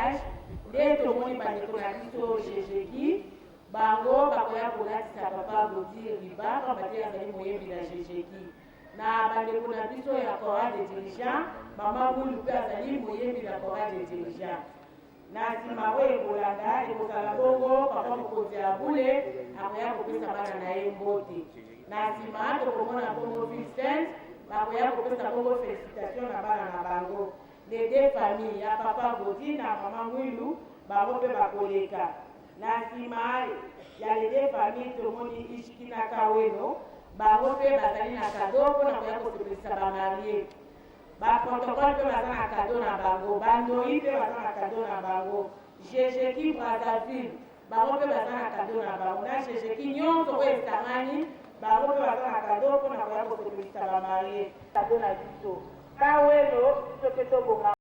mariage nde tomoni bandeko na biso jejeki bango bakoya kolatisa papa Gauthier riba pamba te azali moyembi na jejeki na bandeko na biso ya chorale de dirigeant mama Mwindu mpe azali moyembi na chorale de dirigeant na nsima oyo ekolanda ekosala bongo papa mokonzi ya bule akoya kopesa bana na ye mbote na nsima tokomona bongo Vincent bakoya kopesa bongo félicitation na bana na bango les deux familles ya papa Gauthier na mama Mwindu bango mpe bakoleka na nsima ya les deux familles tomoni Ishki na Kawelo bango mpe bazali na kado mpona koya kosepelisa bamarie baprotokole mpe baza na kado na bango bandoi mpe baza na kado na bango jejeki Brazzaville bango mpe baza na kado na bango na jejeki nyonso oyo esangani bango mpe baza na kado mpona koya kosepelisa bamarie kado na biso Kawelo biso mpe tobonga